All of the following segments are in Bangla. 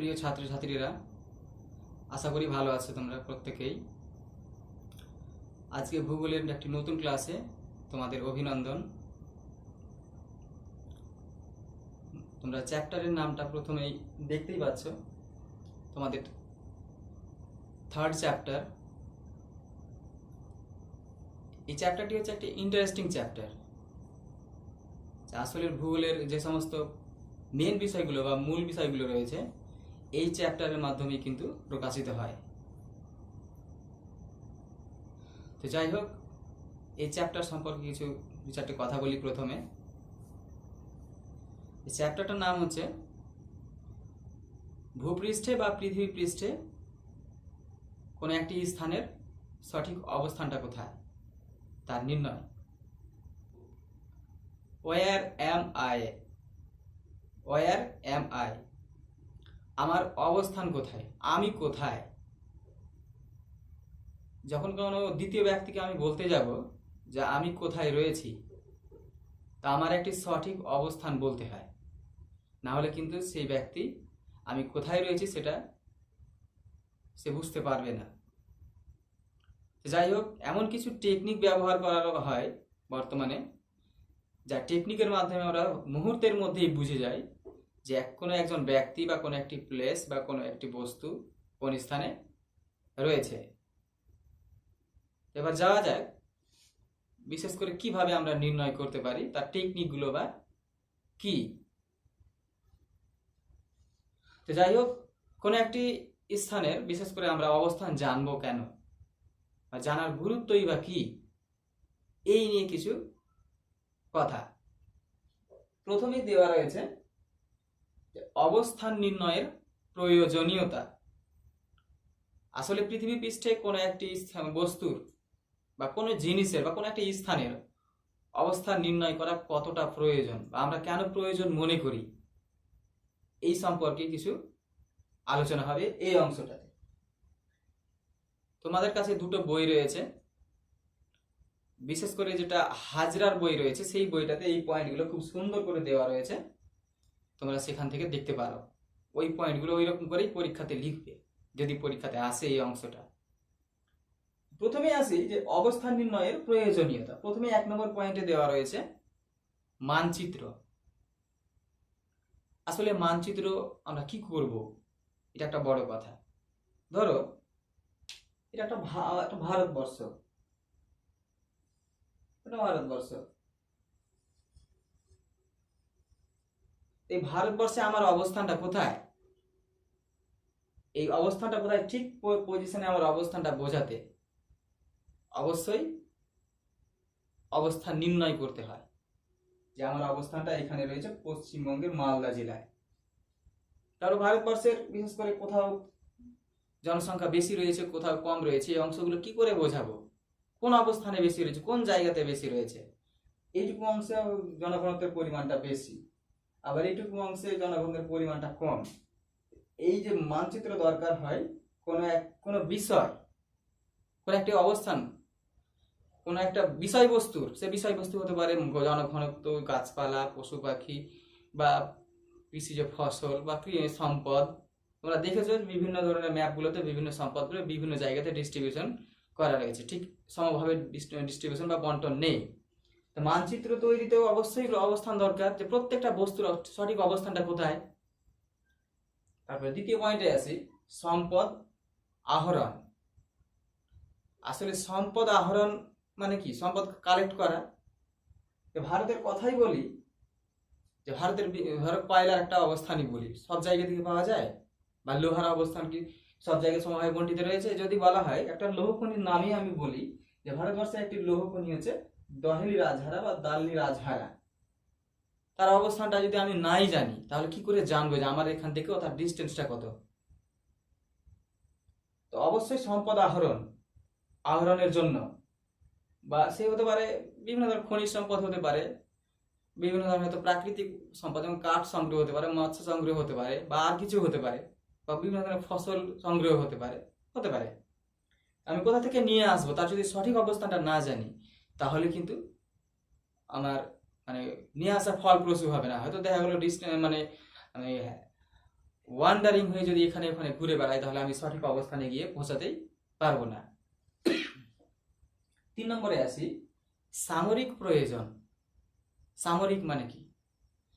প্রিয় ছাত্রছাত্রীরা, আশা করি ভালো আছো তোমরা প্রত্যেকেই। আজকে ভূগোলের একটি নতুন ক্লাসে তোমাদের অভিনন্দন। তোমরা চ্যাপ্টারের নামটা প্রথমেই দেখতেই পাচ্ছ, তোমাদের থার্ড চ্যাপ্টার। এই চ্যাপ্টারটি হচ্ছে একটি ইন্টারেস্টিং চ্যাপ্টার। আসলে ভূগোলের যে সমস্ত মেন বিষয়গুলো বা মূল বিষয়গুলো রয়েছে এই চ্যাপ্টারের মাধ্যমে কিন্তু প্রকাশিত হয়। তো যাই হোক, এই চ্যাপ্টার সম্পর্কে দু চারটে কথা বলি। প্রথমে এই চ্যাপ্টারটার নাম হচ্ছে ভূপৃষ্ঠে বা পৃথিবী পৃষ্ঠে কোনো একটি স্থানের সঠিক অবস্থানটা কোথায় তার নির্ণয়। Where am I, where am I, আমার অবস্থান কোথায়, আমি কোথায়। যখন কোনো দ্বিতীয় ব্যক্তিকে আমি বলতে যাব যে আমি কোথায় রয়েছি, তা আমার একটি সঠিক অবস্থান বলতে হয়, না হলে কিন্তু সেই ব্যক্তি আমি কোথায় রয়েছি সেটা সে বুঝতে পারবে না। যাই হোক, এমন কিছু টেকনিক ব্যবহার করা হয় বর্তমানে, যা টেকনিকের মাধ্যমে আমরা মুহূর্তের মধ্যেই বুঝে যাই যে কোনো একজন ব্যক্তি বা কোনো একটি প্লেস বা কোনো একটি বস্তু কোন স্থানে রয়েছে। এবার যাওয়া যাক বিশেষ করে কিভাবে আমরা নির্ণয় করতে পারি, তার টেকনিকগুলো বা কি। তো যাই হোক, কোনো একটি স্থানের বিশেষ করে আমরা অবস্থান জানবো কেন বা জানার গুরুত্বই বা কি, এই নিয়ে কিছু কথা। প্রথমেই দেওয়া রয়েছে অবস্থান নির্ণয়ের প্রয়োজনীয়তা। আসলে পৃথিবী পৃষ্ঠে কোনো একটি বস্তুর বা কোনো জিনিসের বা কোনো একটি স্থানের অবস্থান নির্ণয় করা কতটা প্রয়োজন বা আমরা কেন প্রয়োজন মনে করি, এই সম্পর্কে কিছু আলোচনা হবে এই অংশটাতে। তোমাদের কাছে দুটো বই রয়েছে, বিশেষ করে যেটা হাজরার বই রয়েছে সেই বইটাতে এই পয়েন্টগুলো খুব সুন্দর করে দেওয়া রয়েছে, তোমরা সেখান থেকে দেখতে পারো। ওই পয়েন্টগুলো ওই রকম করেই পরীক্ষাতে লিখবে যদি পরীক্ষাতে আসে এই অংশটা। প্রথমে আসি যে অবস্থান নির্ণয়ের প্রয়োজনীয়তা। প্রথমে 1 নম্বর পয়েন্টে দেওয়া রয়েছে মানচিত্র। আসলে মানচিত্র আমরা কি করব, এটা একটা বড় কথা। ধরো এটা একটা ভারতবর্ষ, এই ভারতবর্ষে আমার অবস্থানটা কোথায়, এই অবস্থানটা কোথায় ঠিক পজিশনে আমার অবস্থানটা বোঝাতে অবশ্যই অবস্থান নির্ণয় করতে হয় যে আমার অবস্থানটা এখানে রয়েছে পশ্চিমবঙ্গের মালদা জেলায়। কারণ ভারতবর্ষের বিশেষ করে কোথাও জনসংখ্যা বেশি রয়েছে কোথাও কম রয়েছে, এই অংশগুলো কি করে বোঝাবো কোন অবস্থানে বেশি রয়েছে কোন জায়গাতে বেশি রয়েছে। এইটুকু অংশে জনঘনত্বের পরিমাণটা বেশি, আবার এইটুকু অংশে জনঘনত্বের পরিমাণটা কম। এই যে মানচিত্র দরকার হয় কোনো বিষয়, কোন একটি অবস্থান, কোন একটা বিষয়বস্তুর, সে বিষয়বস্তু হতে পারে জনঘনত্ব, গাছপালা, পশু পাখি বা কৃষিজ ফসল বা সম্পদ। তোমরা দেখেছো বিভিন্ন ধরনের ম্যাপগুলোতে বিভিন্ন সম্পদগুলো বিভিন্ন জায়গাতে ডিস্ট্রিবিউশন করা রয়েছে, ঠিক সমভাবে ডিস্ট্রিবিউশন বা বন্টন নেই। তো মানচিত্র তৈরিতেও অবশ্যই অবস্থান দরকার, যে প্রত্যেকটা বস্তুর সঠিক অবস্থানটা কোথায়। তারপরে দ্বিতীয় পয়েন্টে আসি, সম্পদ আহরণ। আসলে সম্পদ আহরণ মানে কি, সম্পদ কালেক্ট করা। ভারতের কথাই বলি, যে ধরো কয়লার একটা অবস্থানই বলি, সব জায়গা থেকে পাওয়া যায়, বা লোহার অবস্থান কি সব জায়গায় সমভাবে বন্টিত রয়েছে। যদি বলা হয় একটা লৌহ খনির নামই আমি বলি, যে ভারতবর্ষে একটি লৌহ খনি হচ্ছে দহেলি রাজহারা বা দাল্লি রাজহারা, তার অবস্থানটা যদি আমি নাই জানি তাহলে কি করে জানবো যে আমার এখান থেকে তার ডিস্টেন্সটা কত। তো অবশ্যই সম্পদ আহরণের জন্য, বা সে হতে পারে বিভিন্ন ধরনের খনিজ সম্পদ হতে পারে, বিভিন্ন ধরনের হয়তো প্রাকৃতিক সম্পদ যেমন কাঠ সংগ্রহ হতে পারে, মৎস্য সংগ্রহ হতে পারে, বা আর কিছু হতে পারে, বা বিভিন্ন ধরনের ফসল সংগ্রহ হতে পারে। আমি কোথা থেকে নিয়ে আসবো তার যদি সঠিক অবস্থানটা না জানি তাহলে কিন্তু আমার নিয়ে আসা ফলপ্রসূ হবে না। হয়তো দেখা গেলো মানে ওয়ান্ডারিং হয়ে যদি এখানে ওখানে ঘুরে বেড়াই তাহলে আমি সঠিক অবস্থানে গিয়ে পৌঁছাতেই পারবো না। 3 নম্বরে আসি, সামরিক প্রয়োজন। সামরিক মানে কি?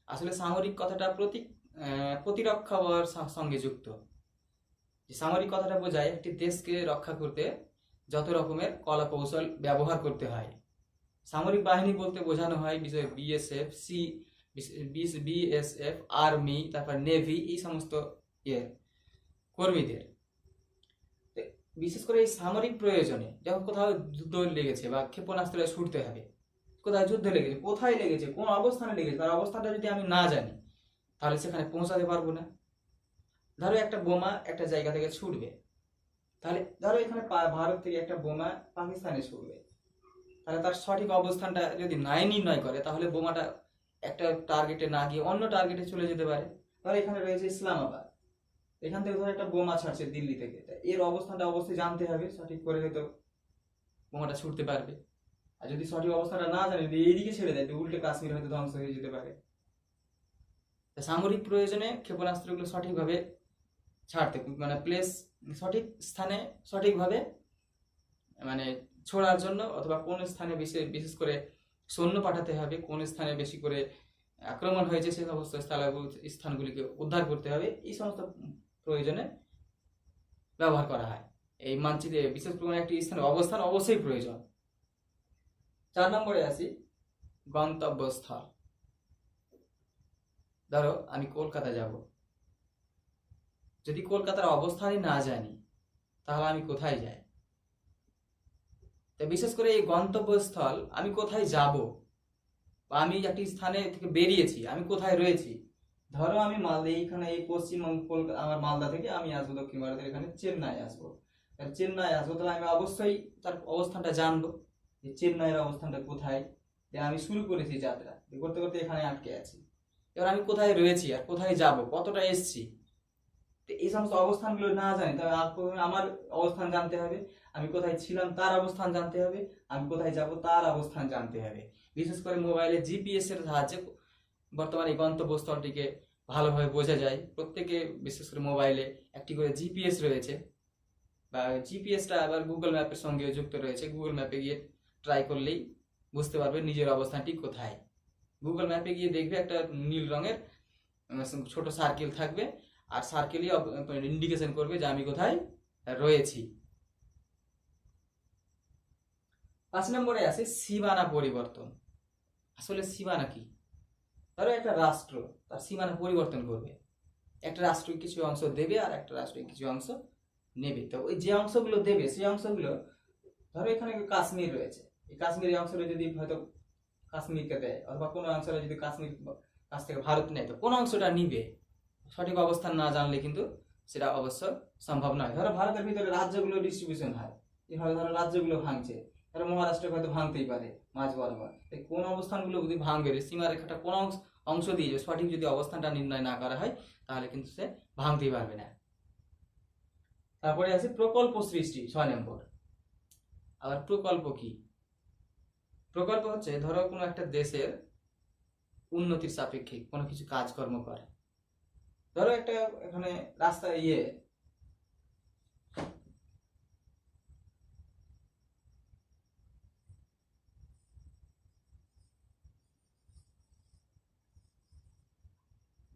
আসলে সামরিক কথাটা প্রতিরক্ষা বলের সঙ্গে যুক্ত। সামরিক কথাটা বোঝায় একটি দেশকে রক্ষা করতে যত রকমের কলা কৌশল ব্যবহার করতে হয়। সামরিক বাহিনী বলতে বোঝানো হয় বিএসএফ, বিএসএফ, আর্মি, তারপর নেভি, এই সমস্ত কর্মীদের। বিশেষ করে এই সামরিক প্রয়োজনে যখন কোথাও যুদ্ধ লেগেছে বা ক্ষেপণাস্ত্র ছুটতে হবে, কোথায় যুদ্ধ লেগেছে, কোথায় লেগেছে, কোন অবস্থানে লেগেছে, তার অবস্থানটা যদি আমি না জানি তাহলে সেখানে পৌঁছাতে পারবো না। ধরো একটা বোমা একটা জায়গা থেকে ছুটবে, তাহলে ধরো এখানে ভারত থেকে একটা বোমা পাকিস্তানে ছুটবে, তাহলে তার সঠিক অবস্থানটা যদি নাই নির্ণয় করে তাহলে বোমাটা একটা টার্গেটে না গিয়ে অন্য টার্গেটে চলে যেতে পারে। ধরো এখানে রয়েছে ইসলামাবাদ, এখান থেকে ধরো একটা বোমা ছাড়ছে দিল্লি থেকে, এর অবস্থানটা অবশ্যই জানতে হবে, সঠিক করে হয়তো বোমাটা ছুটতে পারবে। আর যদি সঠিক অবস্থানটা না জানে, যদি এইদিকে ছেড়ে দেয়, উল্টে কাশ্মীর হয়তো ধ্বংস হয়ে যেতে পারে। সামরিক প্রয়োজনে ক্ষেপণাস্ত্রগুলো সঠিকভাবে ছাড়তে মানে সঠিক স্থানে সঠিকভাবে মানে ছোড়ার জন্য, অথবা কোন স্থানে বিশেষ করে সৈন্য পাঠাতে হবে, কোন স্থানে বেশি করে আক্রমণ হয়েছে সেই সমস্ত স্থানগুলিকে উদ্ধার করতে হবে, এই সমস্ত প্রয়োজনে ব্যবহার করা হয়। এই মানচিত্রে বিশেষ করে একটি স্থানের অবস্থান অবশ্যই প্রয়োজন। 4 নম্বরে আসি, গন্তব্যস্থল। ধরো আমি কলকাতা যাব, যদি কলকাতার অবস্থানই না জানি তাহলে আমি কোথায় যাই? বিশেষ করে এই গন্তব্যস্থল, আমি কোথায় যাব বা আমি একটি স্থানে থেকে বেরিয়েছি, আমি কোথায় রয়েছি। ধরো আমি মালদা, এইখানে এই পশ্চিমবঙ্গ আমার মালদা থেকে আমি আসবো দক্ষিণ ভারতের এখানে চেন্নাই আসবো, চেন্নাই আসবো, তাহলে আমি অবশ্যই তার অবস্থানটা জানবো যে চেন্নাইয়ের অবস্থানটা কোথায়। আমি শুরু করেছি যাত্রা, করতে করতে এখানে আটকে আছি, এবার আমি কোথায় রয়েছি আর কোথায় যাব, কতটা এসছি, এই সমস্ত অবস্থানগুলো না জানি তবে আমার অবস্থান জানতে হবে, আমি কোথায় ছিলাম তার অবস্থান জানতে হবে, আমি কোথায় যাব তার অবস্থান জানতে হবে। বিশেষ করে মোবাইলে জিপিএস এর সাহায্যে বর্তমানে এই গন্তব্যস্থলটিকে ভালোভাবে বোঝা যায়। প্রত্যেকে বিশেষ করে মোবাইলে একটি করে জিপিএস রয়েছে, বা জিপিএসটা আবার গুগল ম্যাপের সঙ্গে যুক্ত রয়েছে। গুগল ম্যাপে গিয়ে ট্রাই করলেই বুঝতে পারবে নিজের অবস্থানটি কোথায়। গুগল ম্যাপে গিয়ে দেখবে একটা নীল রঙের ছোট সার্কেল থাকবে, আর সার্কেলই ইন্ডিকেশন করবে যে আমি কোথায় রয়েছি। 5 নম্বরে আছে সীমানা পরিবর্তন। আসলে সীমানা কি? ধরো একটা রাষ্ট্র তার সীমানা পরিবর্তন করবে, একটা রাষ্ট্র কিছু অংশ দেবে আর একটা রাষ্ট্র কিছু অংশ নেবে। তো ওই যে অংশগুলো দেবে সেই অংশগুলো, ধরো এখানে কাশ্মীর রয়েছে, এই কাশ্মীরের অংশটা যদি হয়তো কাশ্মীরকে দেয়, অথবা কোনো অংশটা যদি কাশ্মীর কাছ থেকে ভারত নেয়, তো কোন অংশটা নিবে সঠিক অবস্থান না জানলে কিন্তু সেটা অবশ্য সম্ভব নয়। ধরো ভারতের ভিতরে রাজ্যগুলো ডিস্ট্রিবিউশন হয়, এভাবে ধরো রাজ্যগুলো ভাঙছে, ধরো মহারাষ্ট্র হয়তো ভাঙতেই পারে মাঝ বরাবর, কোন অবস্থানগুলো যদি ভাঙবে, সীমারেখাটা কোন অংশ দিয়ে সঠিক যদি অবস্থানটা নির্ণয় না করা হয় তাহলে কিন্তু সে ভাঙতেই পারবে না। তারপরে আছে প্রকল্প সৃষ্টি, 6 নম্বর। আবার প্রকল্প কি? প্রকল্প হচ্ছে ধরো কোনো একটা দেশের উন্নতির সাপেক্ষে কোনো কিছু কাজকর্ম করে। ধরো একটা এখানে রাস্তা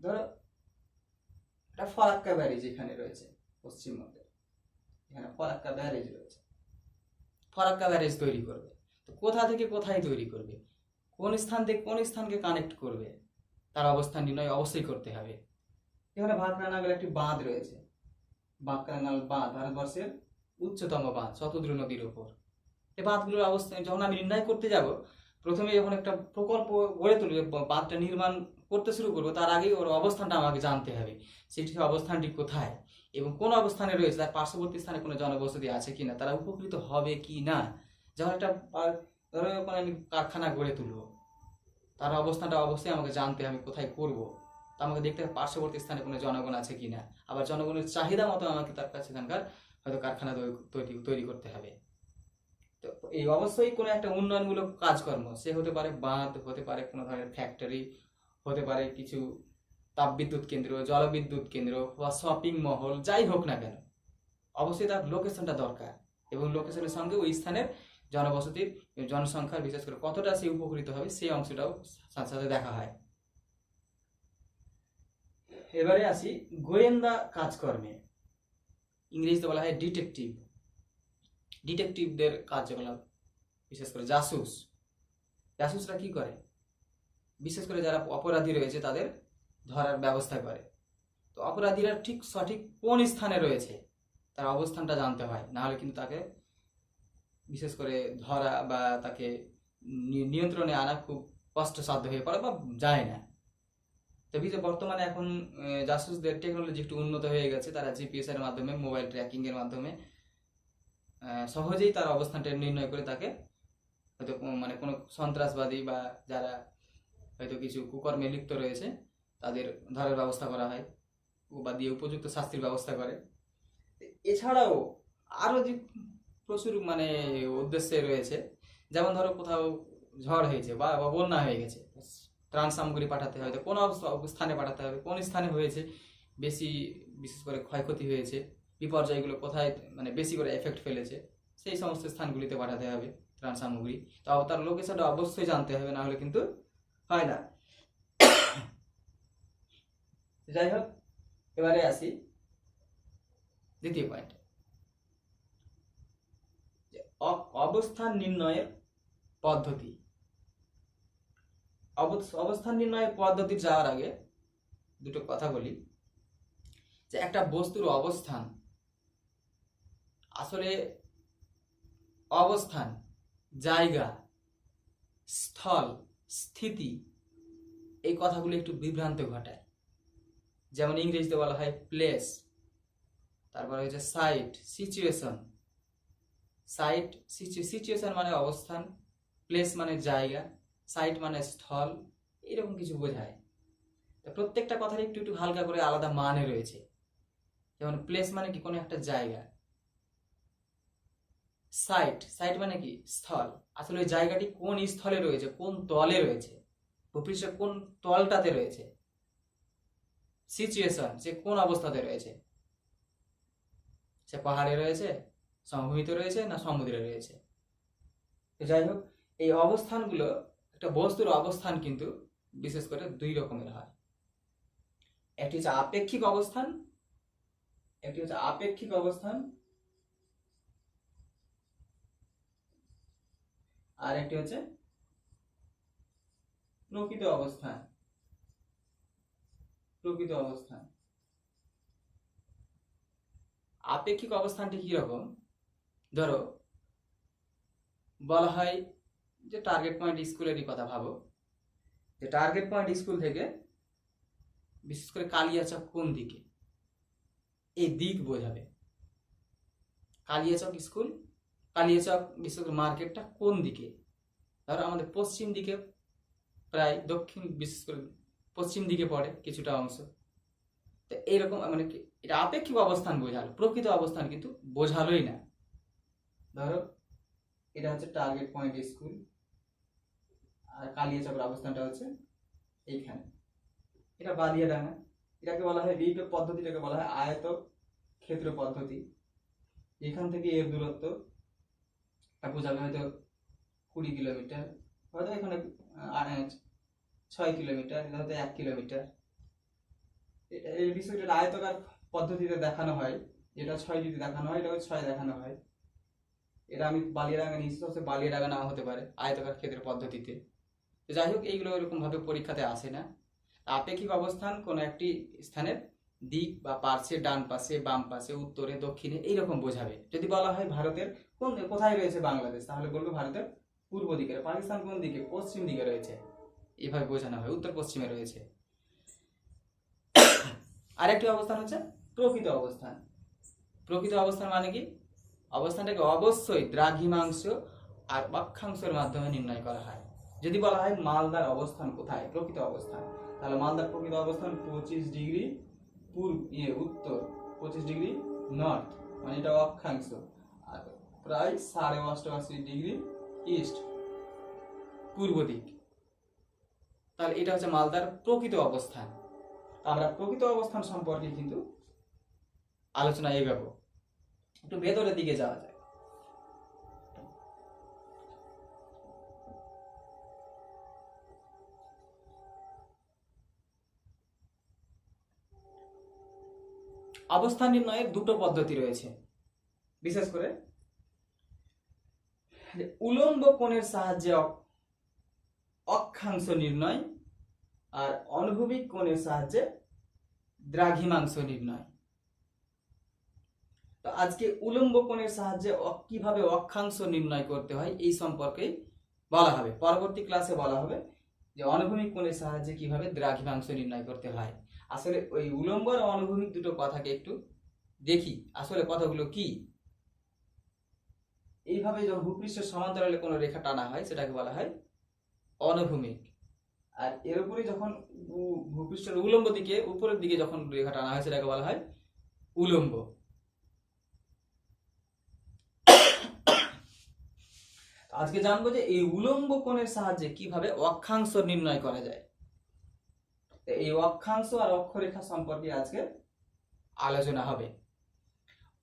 ধরো একটা ফরাক্কা ব্যারেজ এখানে রয়েছে পশ্চিমবঙ্গে, এখানে ফরাক্কা ব্যারেজ রয়েছে, ফরাক্কা ব্যারেজ তৈরি করবে। তো কোথা থেকে কোথায় তৈরি করবে, কোন স্থান থেকে কোন স্থানকে কানেক্ট করবে, তার অবস্থান নির্ণয় অবশ্যই করতে হবে। এখানে ভাকরানাগর একটি বাঁধ রয়েছে, ভাকরানাল বাঁধ ভারতবর্ষের উচ্চতম বাঁধ শতদ্রু নদীর উপর। এই বাঁধগুলোর অবস্থান যখন আমি নির্ণয় করতে যাব, প্রথমে যখন একটা প্রকল্প গড়ে তুলবে, বাঁধটা নির্মাণ করতে শুরু করবো, তার আগেই ওর অবস্থানটা আমাকে জানতে হবে, সেটি অবস্থানটি কোথায় এবং কোন অবস্থানে রয়েছে, তার পার্শ্ববর্তী স্থানে কোনো জনবসতি আছে কিনা, তারা উপকৃত হবে কি না। যখন একটা ধরো ওখানে আমি কারখানা গড়ে তুলবো, তার অবস্থানটা অবশ্যই আমাকে জানতে হবে, কোথায় করব, তা আমাকে দেখতে হবে পার্শ্ববর্তী স্থানে কোনো জনগণ আছে কিনা, আবার জনগণের চাহিদা মতো আমাকে তার কাছে সেখানকার হয়তো কারখানা তৈরি করতে হবে। তো এই অবশ্যই কোনো একটা উন্নয়নমূলক কাজকর্ম, সে হতে পারে বাঁধ, হতে পারে কোনো ধরনের ফ্যাক্টরি, হতে পারে কিছু তাপবিদ্যুৎ কেন্দ্র, জলবিদ্যুৎ কেন্দ্র বা শপিং মহল যাই হোক না কেন, অবশ্যই তার লোকেশনটা দরকার, এবং লোকেশনের সঙ্গে ওই স্থানের জনবসতির জনসংখ্যার বিশেষ করে কতটা সে উপকৃত হবে সেই অংশটাও সাথে সাথে দেখা হয়। এবারে আসি গোয়েন্দা কাজকর্মে। ইংরেজিতে বলা হয় ডিটেকটিভ। ডিটেকটিভদের কার্যকলাপ, বিশেষ করে জাসুস। জাসুসরা কি করে? বিশেষ করে যারা অপরাধী রয়েছে তাদের ধরার ব্যবস্থা করে। তো অপরাধীরা ঠিক সঠিক কোন স্থানে রয়েছে তার অবস্থানটা জানতে হয়, নাহলে কিন্তু তাকে বিশেষ করে ধরা বা তাকে নিয়ন্ত্রণে আনা খুব কষ্টসাধ্য হয়ে পড়ে বা যায় না। তো বর্তমানে এখন জাসুসদের টেকনোলজি একটু উন্নত হয়ে গেছে, তারা জিপিএস এর মাধ্যমে, মোবাইল ট্র্যাকিং এর মাধ্যমে সহজেই তার অবস্থানটা নির্ণয় করে তাকে হয়তো মানে কোনো সন্ত্রাসবাদী বা যারা হয়তো কিছু কুকর্মে লিপ্ত রয়েছে তাদের ধরার ব্যবস্থা করা হয় বা দিয়ে উপযুক্ত শাস্তির ব্যবস্থা করে। এছাড়াও আরও যে প্রচুর মানে উদ্দেশ্যে রয়েছে, যেমন ধরো কোথাও ঝড় হয়েছে বা বন্যা হয়ে গেছে, ত্রাণ সামগ্রী পাঠাতে হবে, কোন স্থানে পাঠাতে হবে, কোন স্থানে হয়েছে বেশি বিশেষ করে ক্ষয়ক্ষতি হয়েছে, বিপর্যয়গুলো কোথায় মানে বেশি করে এফেক্ট ফেলেছে, সেই সমস্ত স্থানগুলিতে পাঠাতে হবে ত্রাণ সামগ্রী। তো তার লোকেশনটা অবশ্যই জানতে হবে, না হলে কিন্তু হয় না। যাই হোক, এবারে আসি দ্বিতীয় পয়েন্ট, অবস্থান নির্ণয়ের পদ্ধতি। অবস্থান নির্ণয়ের পদ্ধতি যাওয়ার আগে দুটো কথা বলি, যে একটা বস্তুর অবস্থান, আসলে অবস্থান, জায়গা, স্থল, স্থিতি, এই কথাগুলো একটু বিভ্রান্ত ঘটায়। যেমন ইংরেজিতে বলা হয় প্লেস, তারপরে হচ্ছে সাইট, সিচুয়েশন। সাইট, সিচুয়েশন মানে অবস্থান, প্লেস মানে জায়গা, সাইট মানে স্থল, এরকম কিছু বোঝায়। তো প্রত্যেকটা কথার একটু একটু হালকা করে আলাদা মানে রয়েছে। যেমন প্লেস মানে কি? কোনো একটা জায়গা। সাইট, সাইট মানে কি? স্থল। আসলে ওই জায়গাটি কোন স্থলে রয়েছে, কোন তলে রয়েছে, ভূপৃষ্ঠের কোন তলটাতে রয়েছে। সিচুয়েশন, সে কোন অবস্থাতে রয়েছে, সে পাহাড়ে রয়েছে, সমভূমিতে রয়েছে, না সমুদ্রে রয়েছে। তো যাই হোক, এই অবস্থানগুলো, একটা বস্তুর অবস্থান কিন্তু বিশেষ করে দুই রকমের হয়। একটি হচ্ছে আপেক্ষিক অবস্থান, একটি হচ্ছে আপেক্ষিক অবস্থান, আর একটি হচ্ছে প্রকৃত অবস্থান। প্রকৃত অবস্থান, আপেক্ষিক অবস্থানটি কি রকম? ধরো বলা হয় যে টার্গেট পয়েন্ট স্কুলেরই কথা ভাবো, যে টার্গেট পয়েন্ট স্কুল থেকে বিশেষ করে কালিয়াচক কোন দিকে, এই দিক বোঝাবে। কালিয়াচক স্কুল, কালিয়াচক বিশেষ করে মার্কেটটা কোন দিকে? ধরো আমাদের পশ্চিম দিকে, প্রায় দক্ষিণ, বিশেষ করে পশ্চিম দিকে পড়ে কিছুটা অংশ। তো এইরকম মানে এটা আপেক্ষিক অবস্থান বোঝালো, প্রকৃত অবস্থান কিন্তু বোঝালোই না। ধরো এটা হচ্ছে টার্গেট পয়েন্ট স্কুল, আর কালিয়াচকের অবস্থানটা হচ্ছে এইখানে, এটা বালিয়াডাঙ্গা। এটাকে বলা হয়, এই পদ্ধতিটাকে বলা হয় আয়ত ক্ষেত্র পদ্ধতি। এখান থেকে এর দূরত্ব বোঝাবে হয়তো 20 কিলোমিটার, হয়তো এখানে 6 কিলোমিটার, এটা হয়তো 1 কিলোমিটার। এই বিষয়টা আয়তকার পদ্ধতিতে দেখানো হয়, যেটা 6 যদি দেখানো হয়, এটাকে 6 দেখানো হয়। এটা আমি বালিয়াডাঙ্গা নিশ্চিত হচ্ছে বালিয়াডাঙ্গা নাও হতে পারে আয়তকার ক্ষেত্রের পদ্ধতিতে। তো যাই হোক, এইগুলো এরকম ভাবে পরীক্ষাতে আসে না। আপেক্ষিক অবস্থান কোন একটি স্থানের দিক বা পার্শ্বে, ডান পাশে, বাম পাশে, উত্তরে, দক্ষিণে, এইরকম বোঝাবে। যদি বলা হয় ভারতের কোথায় রয়েছে বাংলাদেশ, তাহলে বলবে ভারতের পূর্ব দিকে। পাকিস্তান কোন দিকে? পশ্চিম দিকে রয়েছে, এইভাবে বোঝানো হয়, উত্তর পশ্চিমে রয়েছে। আরেকটি অবস্থান হচ্ছে প্রকৃত অবস্থান। প্রকৃত অবস্থান মানে কি? অবস্থানটাকে অবশ্যই দ্রাঘিমাংশ আর অক্ষাংশের মাধ্যমে নির্ণয় করা হয়। যদি বলা হয় মালদার অবস্থান কোথায়, প্রকৃত অবস্থান, তাহলে মালদার প্রকৃত অবস্থান 25 ডিগ্রি উত্তর, 25 ডিগ্রি নর্থ, মানে এটা অক্ষাংশ, আর প্রায় 88.5 ডিগ্রি ইস্ট, পূর্ব দিক। তাহলে এটা হচ্ছে মালদার প্রকৃত অবস্থান। আমরা প্রকৃত অবস্থান সম্পর্কে কিন্তু আলোচনা এগাবো। একটু ভেতরের দিকে যাওয়া যায়। অবস্থান নির্ণয়ের দুটো পদ্ধতি রয়েছে, বিশেষ করে উলম্ব কোণের সাহায্যে অক্ষাংশ নির্ণয় আর অনুভূমিক কোণের সাহায্যে দ্রাঘিমাংশ নির্ণয়। তো আজকে উলম্ব কোণের সাহায্যে কিভাবে অক্ষাংশ নির্ণয় করতে হয় এই সম্পর্কে বলা হবে। পরবর্তী ক্লাসে বলা হবে যে অনুভূমিক কোণের সাহায্যে কিভাবে দ্রাঘিমাংশ নির্ণয় করতে হয়। আসলে ওই উলম্ব আর অনুভূমিক দুটো কথাকে একটু দেখি, আসলে কথাগুলো কি। এইভাবে যখন ভূপৃষ্ঠের সমান্তরালে কোনো রেখা টানা হয় সেটাকে বলা হয় অনুভূমিক, আর এর উপরে যখন ভূপৃষ্ঠের উলম্ব দিকে উপরের দিকে যখন রেখা টানা হয় সেটাকে বলা হয় উলম্ব। আজকে জানবো যে এই উলম্ব কোণের সাহায্যে কিভাবে অক্ষাংশ নির্ণয় করা যায়। এই অক্ষাংশ আর অক্ষরেখা সম্পর্কে আজকে আলোচনা হবে।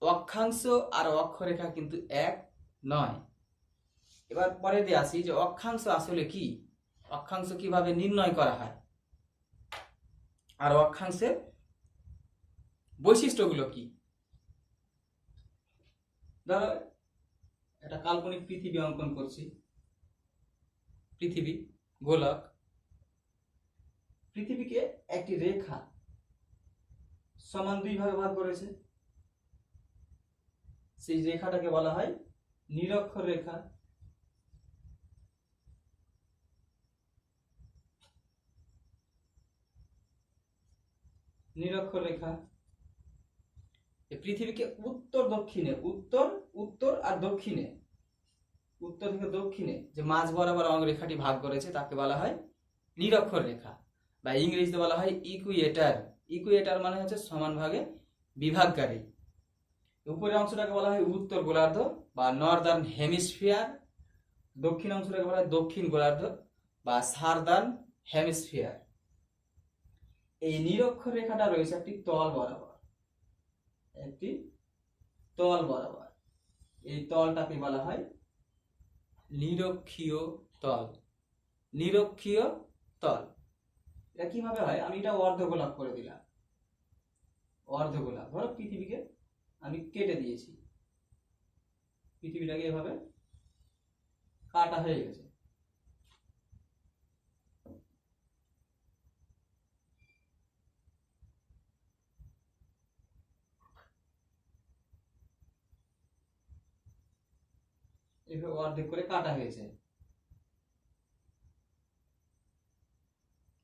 অক্ষাংশ আর অক্ষরেখা কিন্তু এক নয়। এবার পরে দিয়ে আসি যে অক্ষাংশ আসলে কি, অক্ষাংশ কিভাবে নির্ণয় করা হয়, আর অক্ষাংশের বৈশিষ্ট্যগুলো কি। ধরো একটা কাল্পনিক পৃথিবী অঙ্কন করছি, পৃথিবী গোলক, পৃথিবীকে একটি রেখা সমান দুই ভাগে ভাগ করেছে, সেই রেখাটাকে বলা হয় নিরক্ষর রেখা। নিরক্ষর রেখা পৃথিবীকে উত্তর দক্ষিণে, উত্তর উত্তর আর দক্ষিণে, উত্তর থেকে দক্ষিণে যে মাঝ বরাবর রেখাটি ভাগ করেছে তাকে বলা হয় নিরক্ষর রেখা, বা ইংরেজিতে বলা হয় ইকুয়েটার। ইকুয়েটার মানে হচ্ছে সমান ভাগে বিভাগকারী। উপরের অংশটাকে বলা হয় উত্তর গোলার্ধ বা নর্দার্ন হেমিস্ফিয়ার, দক্ষিণ অংশটাকে বলা হয় দক্ষিণ গোলার্ধ বা সার্দার্ন হেমিস্ফিয়ার। এই নিরক্ষর রেখাটা রয়েছে একটি তল বরাবর, একটি তল বরাবর। এই তলটাকে বলা হয় নিরক্ষীয় তল। নিরক্ষীয় তল এটা কিভাবে হয়, আমি এটা অর্ধগোলক করে দিলাম। অর্ধগোলক, ধরো পৃথিবীকে আমি কেটে দিয়েছি, পৃথিবীটাকে এভাবে কাটা হয়ে গেছে। এভাবে অর্ধেক করে কাটা হয়েছে।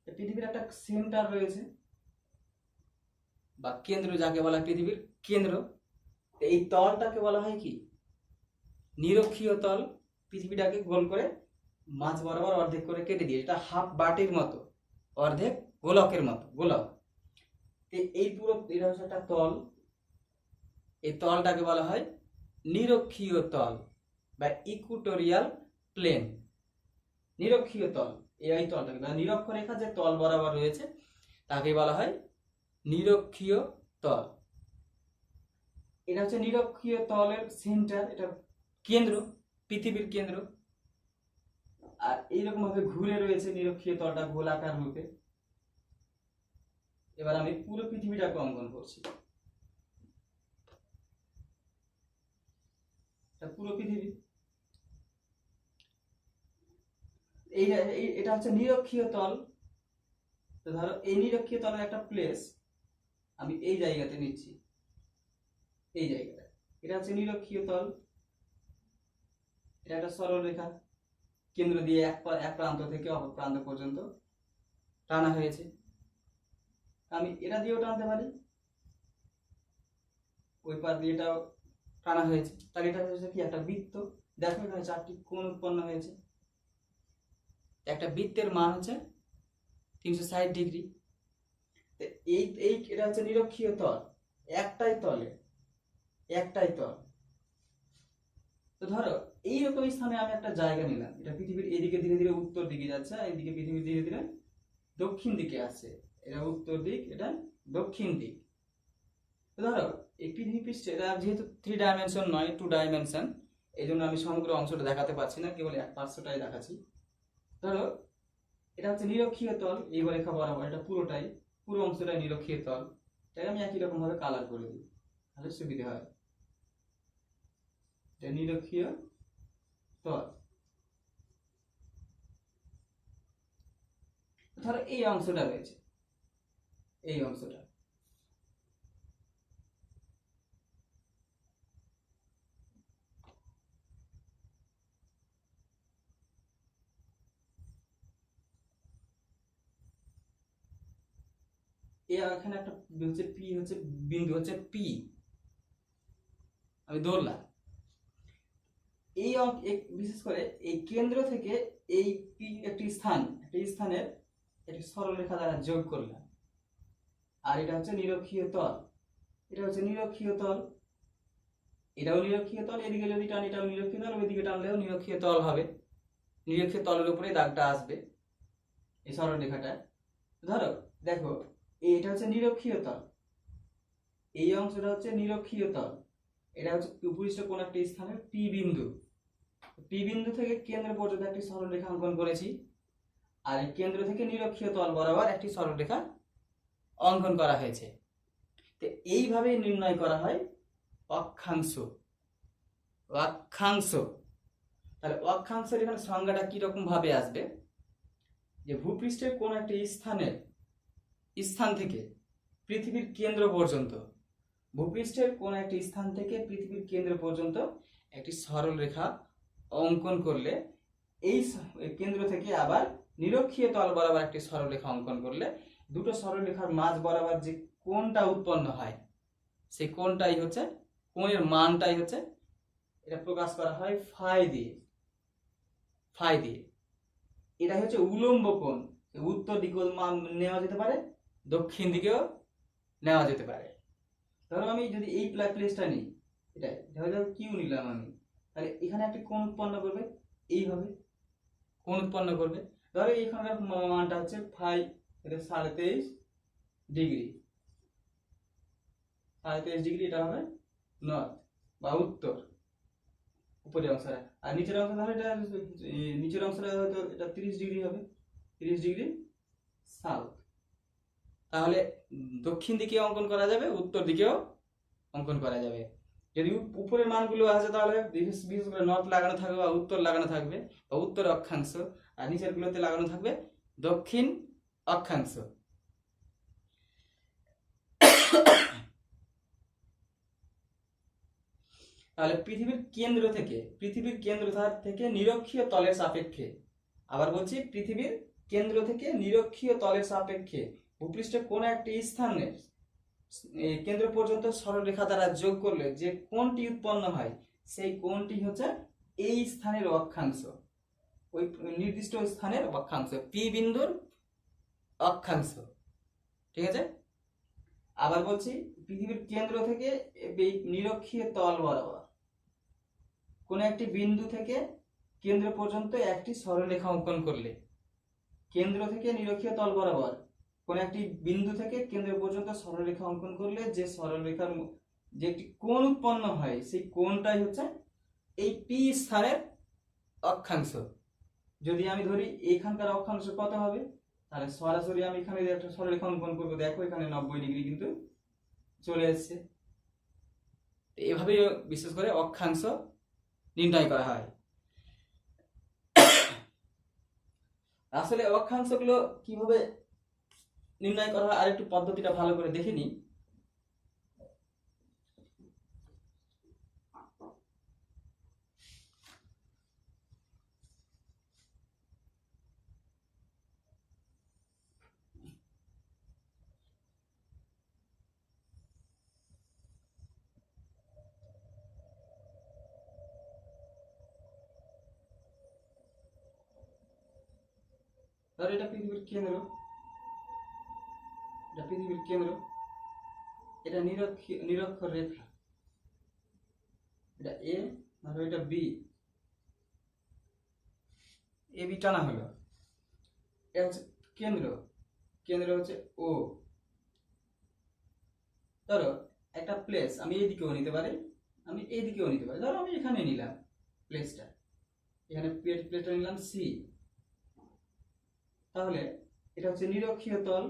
পৃথিবীর একটা সেন্টার রয়েছে বা কেন্দ্র, যাকে বলা পৃথিবীর কেন্দ্র। এই তলটাকে বলা হয় কি নিরক্ষীয় তল। পৃথিবীটাকে গোল করে মাঝ বরাবর অর্ধেক করে কেটে দিয়ে, এটা হাফ বাটির মতো, অর্ধেক গোলকের মতো গোলক। এই পুরো এটা হচ্ছে একটা তল। এই তলটাকে বলা হয় নিরক্ষীয় তল বা ইকুটোরিয়াল প্লেন। নিরক্ষীয় তল, এই তলটাকে নিরক্ষরেখা যে তল বরাবর রয়েছে তাকে বলা হয় নিরক্ষীয় তল। এটা হচ্ছে নিরক্ষীয় তলের সেন্টার, এটা কেন্দ্র, পৃথিবীর কেন্দ্র। আর এইরকম ভাবে ঘুরে রয়েছে নিরক্ষীয় তলটা গোলাকার রূপে। এবার আমি পুরো পৃথিবীটাকে অঙ্কন করছি। পুরো পৃথিবী, এটা হচ্ছে নিরক্ষীয় তল। তো ধরো এই নিরক্ষীয় তলের একটা প্লেস আমি এই জায়গাতে নিচ্ছি, এই জায়গাটা, এটা হচ্ছে নিরক্ষীয় তল। এটা একটা সরল রেখা, কেন্দ্র দিয়ে এক প্রান্ত থেকে অপর প্রান্ত পর্যন্ত টানা হয়েছে। আমি এটা দিয়েও টানতে পারি, ওই পার দিয়ে এটাও টানা হয়েছে। তাহলে এটা হচ্ছে কি একটা বৃত্ত। দেখো এখানে চারটি কোণ উৎপন্ন হয়েছে। একটা বৃত্তের মান হচ্ছে 360 ডিগ্রি। এটা হচ্ছে নিরক্ষীয় তল, একটাই তলে, একটাই তল। তো ধরো এইরকম স্থানে আমি একটা জায়গা নিলাম, এটা পৃথিবীর এদিকে ধীরে ধীরে উত্তর দিকে যাচ্ছে, আর এদিকে পৃথিবীর ধীরে ধীরে দক্ষিণ দিকে আসছে। এটা উত্তর দিক, এটা দক্ষিণ দিক। ধরো এই পৃথিবী পৃষ্ঠে এটা যেহেতু 3 ডাইমেনশন নয়, 2 ডাইমেনশন, এই জন্য আমি সমগ্র অংশটা দেখাতে পারছি না, কেবল এক পার্শ্বটাই দেখাচ্ছি। ধরো এটা হচ্ছে নিরক্ষীয় তল, এই রেখা বরাবর, এটা পুরোটাই, পুরো অংশটাই নিরক্ষীয় তল। এটাকে আমি একই রকম ভাবে কালার করে দিই, তাহলে সুবিধা হয়। এটা নিরক্ষীয় তল। ধরো এই অংশটা রয়েছে, এই অংশটা, এখানে একটা হচ্ছে পি, হচ্ছে বিন্দু, হচ্ছে পি, আমি ধরলাম। এই বিশেষ করে এই কেন্দ্র থেকে এই পি একটি স্থানের একটি সরলরেখা দ্বারা যোগ করলাম, আর এটা হচ্ছে নিরক্ষীয় তল, এটা হচ্ছে নিরক্ষীয় তল, এটাও নিরক্ষীয় তল, এদিকে যদি টান এটাও নিরক্ষীয় তল, ওইদিকে টানলেও নিরক্ষীয় তল হবে, নিরক্ষীয় তলের উপরে দাগটা আসবে এই সরলরেখাটা। ধরো দেখো এটা হচ্ছে নিরক্ষীয় তল, এই অংশটা হচ্ছে নিরক্ষীয় তল, এটা হচ্ছে উপরিষ্ঠ কোন একটা স্থানের পি বিন্দু, পি বিন্দু থেকে কেন্দ্র পর্যন্ত একটি সরলরেখা অঙ্কন করেছি, আর এই কেন্দ্র থেকে নিরক্ষীয় তল বরাবর একটি সরলরেখা অঙ্কন করা হয়েছে। তো এইভাবে নির্ণয় করা হয় অক্ষাংশ। অক্ষাংশ, তাহলে অক্ষাংশের এখানে সংজ্ঞাটা কি রকম ভাবে আসবে, যে ভূপৃষ্ঠের কোন একটি স্থান থেকে পৃথিবীর কেন্দ্র পর্যন্ত, ভূপৃষ্ঠের কোন একটি স্থান থেকে পৃথিবীর কেন্দ্র পর্যন্ত একটি সরল রেখা অঙ্কন করলে, এই কেন্দ্র থেকে আবার নিরক্ষীয় তল বরাবর একটি সরল রেখা অঙ্কন করলে দুটো সরল রেখার মাঝ বরাবর যে কোণটা উৎপন্ন হয়, সেই কোণটাই হচ্ছে, কোণের মানটাই হচ্ছে, এটা প্রকাশ করা হয় ফাই দিয়ে, ফাই দিয়ে। এটা হচ্ছে উলম্ব কোণ, উত্তর দিকেও মান নেওয়া যেতে পারে, দক্ষিণ দিকেও নেওয়া যেতে পারে। ধরো আমি যদি এই প্লেসটা নিই, এটা ধরো কিউ নিলাম আমি, তাহলে এখানে একটা কোণ উৎপন্ন করবে, এইভাবে কোণ উৎপন্ন করবে। ধরো এখানকার মানটা হচ্ছে ফাই, এটা 23.5 ডিগ্রি, 23.5 ডিগ্রি, এটা হবে নর্থ বা উত্তর, উপরের অংশটা। আর নিচের অংশ ধরো এটা, নিচের অংশটা হয়তো এটা 30 ডিগ্রি হবে, 30 ডিগ্রি সাউথ। তাহলে দক্ষিণ দিকে অঙ্কন করা যাবে, উত্তর দিকেও অঙ্কন করা যাবে। যদি উপরের মানগুলো আছে তাহলে বিশেষ করে নর্থ লাগানো থাকবে বা উত্তর লাগানো থাকবে, বা উত্তর অক্ষাংশ, আর নিচের গুলোতে লাগানো থাকবে দক্ষিণ অক্ষাংশ। তাহলে পৃথিবীর কেন্দ্র থেকে নিরক্ষীয় তলের সাপেক্ষে, আবার বলছি পৃথিবীর কেন্দ্র থেকে নিরক্ষীয় তলের সাপেক্ষে ভূপৃষ্ঠের কোন একটি স্থানের কেন্দ্র পর্যন্ত সরলরেখা দ্বারা যোগ করলে যে কোণটি উৎপন্ন হয়, সেই কোণটি হচ্ছে এই স্থানের অক্ষাংশ, ওই নির্দিষ্ট স্থানের অক্ষাংশ, পি বিন্দুর অক্ষাংশ। ঠিক আছে, আবার বলছি পৃথিবীর কেন্দ্র থেকে এই নিরক্ষীয় তল বরাবর কোন একটি বিন্দু থেকে কেন্দ্র পর্যন্ত একটি সরলরেখা অঙ্কন করলে, কেন্দ্র থেকে নিরক্ষীয় তল বরাবর কোন একটি বিন্দু থেকে কেন্দ্র পর্যন্ত সরলরেখা অঙ্কন করলে যে সরলরেখার যে একটি কোণ উৎপন্ন হয়, সেই কোণটাই হচ্ছে এই পি স্থানের অক্ষাংশ। যদি আমি ধরি এখানকার অক্ষাংশ কত হবে, তাহলে সরাসরি আমি এখানে একটা সরলরেখা অঙ্কন করবো, দেখো এখানে 90 ডিগ্রি কিন্তু চলে এসছে। এভাবেই বিশেষ করে অক্ষাংশ নির্ণয় করা হয়। আসলে অক্ষাংশগুলো কিভাবে নির্ণয় করা হয় আরেকটু পদ্ধতিটা ভালো করে দেখে নিই। ধরো এটা পৃথিবীর কেন্দ্র, এটা পৃথিবীর কেন্দ্র, এটা নিরক্ষর রেখা, এটা এ, ধরো এটা বি, এ বি টানা হলো, এটা হচ্ছে কেন্দ্র, কেন্দ্র হচ্ছে ও। ধরো একটা প্লেস আমি এইদিকেও নিতে পারি, আমি এইদিকেও নিতে পারি। ধরো আমি এখানে নিলাম প্লেসটা, এখানে প্লেসটা নিলাম সি। তাহলে এটা হচ্ছে নিরক্ষীয় তল।